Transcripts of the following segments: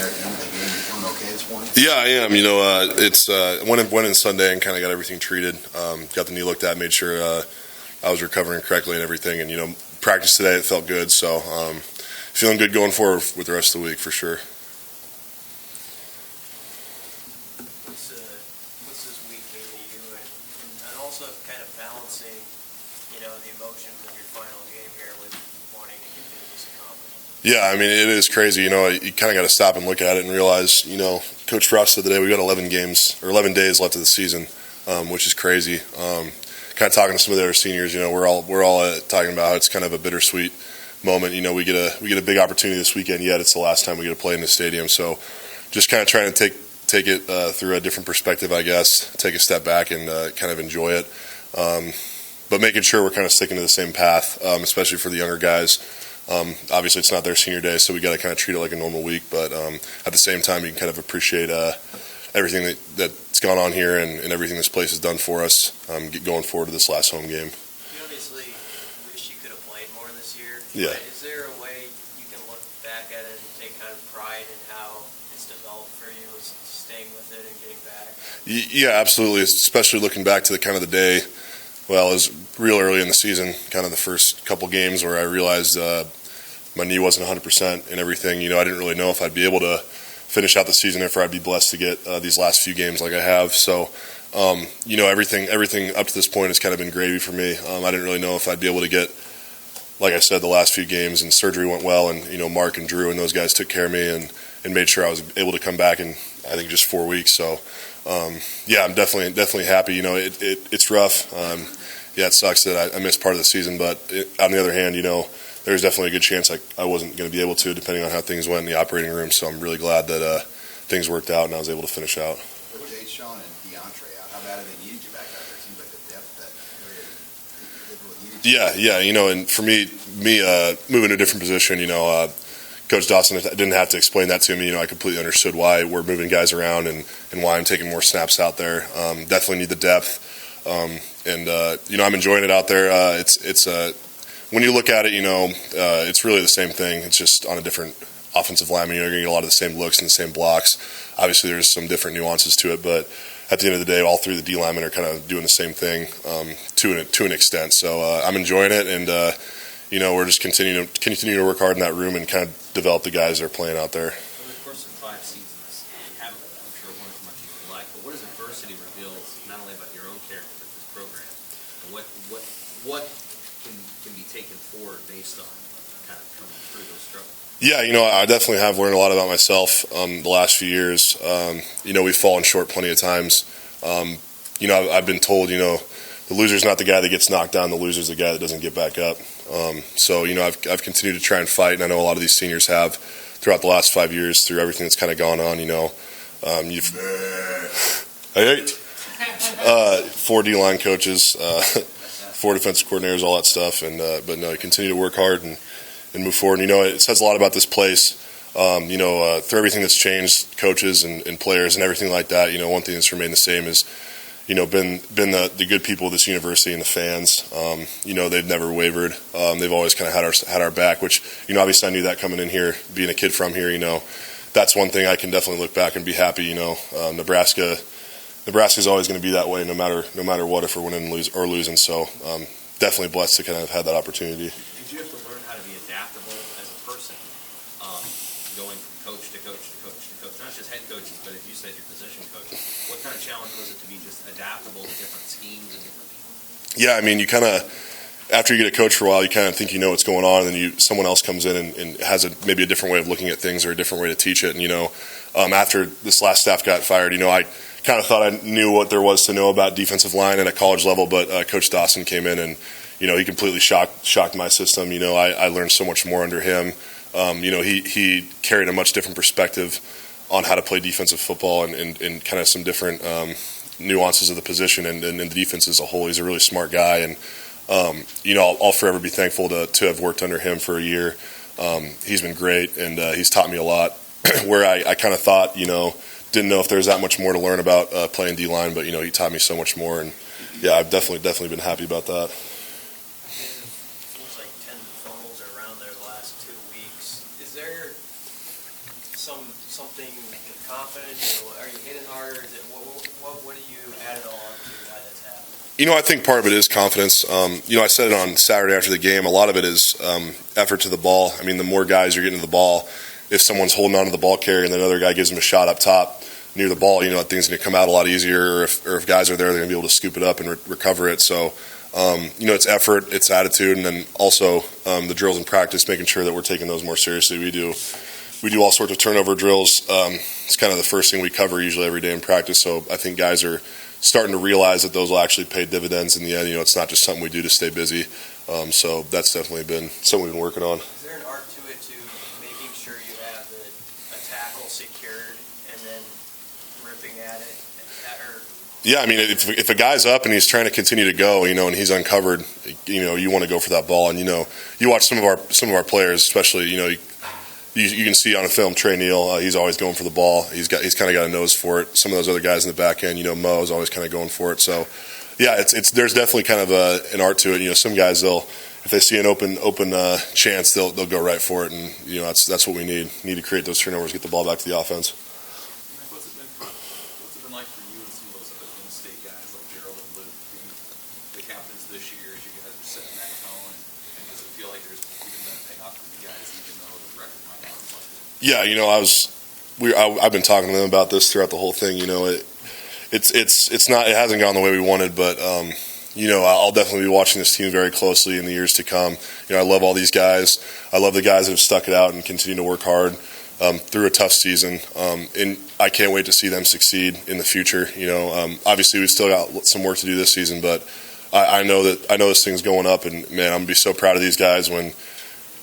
there at the end of the game. You feeling okay this morning? Yeah, I am. It's went in Sunday and kind of got everything treated. Got the knee looked at, made sure I was recovering correctly and everything. And practice today, it felt good. So feeling good going forward with the rest of the week for sure. What's this week mean to you, and also kind of balancing, the emotions of your final game here with wanting to get this accomplished? Yeah, I mean, it is crazy. You kind of got to stop and look at it and realize, Coach Frost said today we got 11 days left of the season, which is crazy. Kind of talking to some of the other seniors, we're all talking about how it's kind of a bittersweet moment. We get a big opportunity this weekend. Yet it's the last time we get to play in the stadium, so just kind of trying to take it through a different perspective, I guess. Take a step back and kind of enjoy it, but making sure we're kind of sticking to the same path, especially for the younger guys. Obviously, it's not their senior day, so we got to kind of treat it like a normal week. But at the same time, you can kind of appreciate everything that's gone on here and everything this place has done for us going forward to this last home game. You obviously wish you could have played more this year. Yeah. Is there a way you can look back at it and take kind of pride in how it's developed for you, staying with it and getting back? Yeah, absolutely. Especially looking back to the day. Well, it was real early in the season, kind of the first couple games where I realized my knee wasn't 100% and everything. I didn't really know if I'd be able to finish out the season, if I'd be blessed to get these last few games like I have. So, everything up to this point has kind of been gravy for me. I didn't really know if I'd be able to get, like I said, the last few games, and surgery went well, and Mark and Drew and those guys took care of me and made sure I was able to come back in, I think, just 4 weeks. So, yeah, I'm definitely happy. It's rough. Yeah, it sucks that I missed part of the season, but on the other hand, there's definitely a good chance I wasn't going to be able to, depending on how things went in the operating room. So I'm really glad that things worked out and I was able to finish out. With Jay, Sean, and DeAndre out, how bad have they needed you back out there? It seems like the depth that they really needed you. Yeah, and for me moving to a different position, Coach Dawson didn't have to explain that to me. I completely understood why we're moving guys around and why I'm taking more snaps out there. Definitely need the depth. I'm enjoying it out there. It's when you look at it, it's really the same thing. It's just on a different offensive lineman. You're going to get a lot of the same looks and the same blocks. Obviously, there's some different nuances to it, but at the end of the day, all three of the D linemen are kind of doing the same thing to an extent. So I'm enjoying it, and we're just continue to work hard in that room and kind of develop the guys that are playing out there. Over the course of 5 seasons, you haven't, I'm sure, won as much as you like. But what does adversity reveal not only about your own character but this program, and what can be taken forward based on kind of coming through those struggles? Yeah, I definitely have learned a lot about myself the last few years. We've fallen short plenty of times. I've been told, the loser's not the guy that gets knocked down. The loser's the guy that doesn't get back up. So I've continued to try and fight, and I know a lot of these seniors have throughout the last 5 years through everything that's kind of gone on. You've 4 D-line coaches, 4 defensive coordinators, all that stuff, but no, you continue to work hard and move forward. It says a lot about this place. Through everything that's changed, coaches and players and everything like that. One thing that's remained the same is been the good people of this university and the fans. They've never wavered. They've always kind of had our back, which obviously I knew that coming in here, being a kid from here. That's one thing I can definitely look back and be happy. Nebraska's always going to be that way, no matter what, if we're winning or losing. So definitely blessed to kind of have that opportunity. Did you have to learn how to be adaptable as a person, going from coach to coach to coach to coach, not just head coaches, but as you said, your position coaches? What kind of challenge was it to be just adaptable to different schemes and different people? Yeah, I mean, you kind of, after you get a coach for a while, you kind of think you know what's going on, and then someone else comes in and has maybe a different way of looking at things or a different way to teach it. And after this last staff got fired, I kind of thought I knew what there was to know about defensive line at a college level, but Coach Dawson came in and he completely shocked my system. I learned so much more under him. He carried a much different perspective on how to play defensive football and kind of some different nuances of the position and the defense as a whole. He's a really smart guy, and I'll forever be thankful to have worked under him for a year. He's been great, and he's taught me a lot. Where I kind of thought, didn't know if there was that much more to learn about playing D-line, but he taught me so much more, and yeah, I've definitely been happy about that. Looks like 10 fumbles around there the last 2 weeks. Is there some something confident? Are you hitting harder? Is it, what do you add it all up to why that's happening? I think part of it is confidence. I said it on Saturday after the game. A lot of it is effort to the ball. I mean, the more guys you're getting to the ball, if someone's holding on to the ball carrier and the other guy gives him a shot up top near the ball, that thing's going to come out a lot easier. Or if guys are there, they're going to be able to scoop it up and recover it. So, it's effort, it's attitude, and then also the drills in practice, making sure that we're taking those more seriously. We do all sorts of turnover drills. It's kind of the first thing we cover usually every day in practice. So I think guys are starting to realize that those will actually pay dividends in the end. It's not just something we do to stay busy. So that's definitely been something we've been working on. Is there an art to it to making sure you have a tackle secured and then ripping at it? Yeah, I mean, if a guy's up and he's trying to continue to go, and he's uncovered, you want to go for that ball. And you watch some of our players, especially, you can see on a film Trey Neal, he's always going for the ball. He's kind of got a nose for it. Some of those other guys in the back end, Mo is always kind of going for it. So, yeah, there's definitely kind of an art to it. Some guys, if they see an open chance, they'll go right for it, and that's what we need. We need to create those turnovers, get the ball back to the offense. What's it been like for you and some of those other in-state guys like Gerald and Luke being the captains this year as you guys are setting that tone, and does it feel like there's even been a payoff for you guys even though the record might not reflect it? Yeah, I've been talking to them about this throughout the whole thing. It's not, it hasn't gone the way we wanted, but I'll definitely be watching this team very closely in the years to come. I love all these guys. I love the guys that have stuck it out and continue to work hard through a tough season. And I can't wait to see them succeed in the future. Obviously we've still got some work to do this season, but I know this thing's going up, and man, I'm gonna be so proud of these guys when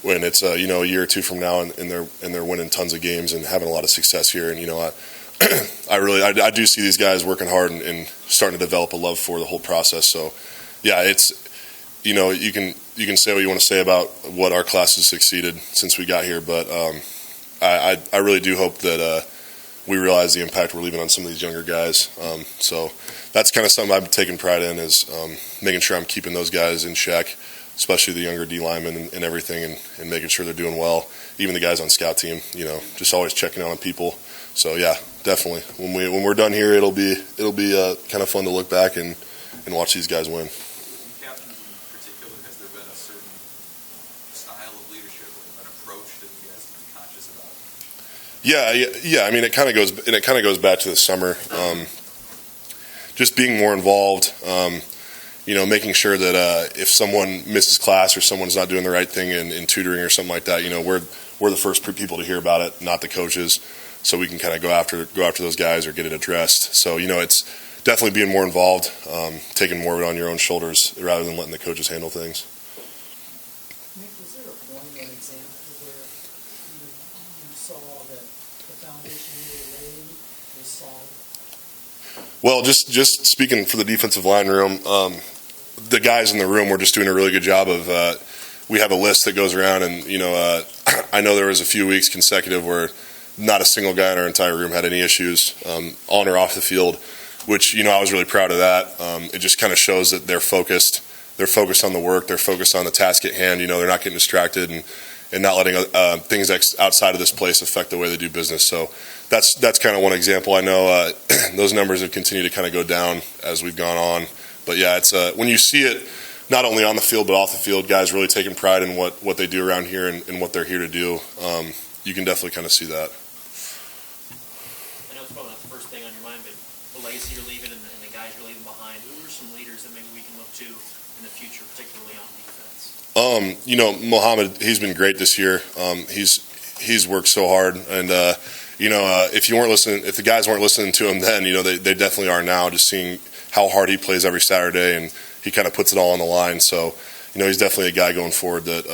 it's a year or two from now and they're winning tons of games and having a lot of success here. And I do see these guys working hard and starting to develop a love for the whole process. So yeah, it's you can say what you want to say about what our class has succeeded since we got here, but I really do hope that we realize the impact we're leaving on some of these younger guys. So that's kind of something I've taken pride in, is making sure I'm keeping those guys in check, especially the younger D linemen and everything, and making sure they're doing well. Even the guys on scout team, just always checking out on people. So yeah, definitely. When we're done here, it'll be kind of fun to look back and watch these guys win. Captains in particular, has there been a certain style of leadership or an approach that you guys have been conscious about? Yeah. I mean, it kind of goes back to the summer. Just being more involved. Making sure that if someone misses class or someone's not doing the right thing in tutoring or something like that, we're the first people to hear about it, not the coaches. So we can kind of go after those guys or get it addressed. So it's definitely being more involved, taking more of it on your own shoulders rather than letting the coaches handle things. Mick, was there a point or an example where you saw that the foundation you were laying was solid? Well, just speaking for the defensive line room, the guys in the room were just doing a really good job of. We have a list that goes around, and I know there was a few weeks consecutive where not a single guy in our entire room had any issues on or off the field, which I was really proud of that. It just kind of shows that they're focused. They're focused on the work. They're focused on the task at hand. They're not getting distracted and not letting things outside of this place affect the way they do business. So that's kind of one example. I know those numbers have continued to kind of go down as we've gone on. But yeah, it's when you see it, not only on the field but off the field, guys really taking pride in what they do around here and what they're here to do. You can definitely kind of see that. I know it's probably not the first thing on your mind, but the legacy you're leaving and the guys you're leaving behind, who are some leaders that maybe we can look to in the future, particularly on defense? Mohammed, he's been great this year. He's worked so hard, and if the guys weren't listening to him then, they definitely are now. Just seeing how hard he plays every Saturday, and he kind of puts it all on the line. So, he's definitely a guy going forward that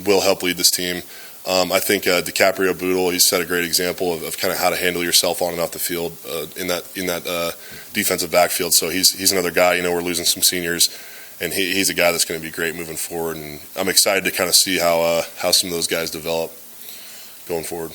will help lead this team. I think DiCaprio Boodle, he's set a great example of kind of how to handle yourself on and off the field in that defensive backfield. So he's another guy. We're losing some seniors, and he's a guy that's going to be great moving forward. And I'm excited to kind of see how some of those guys develop going forward.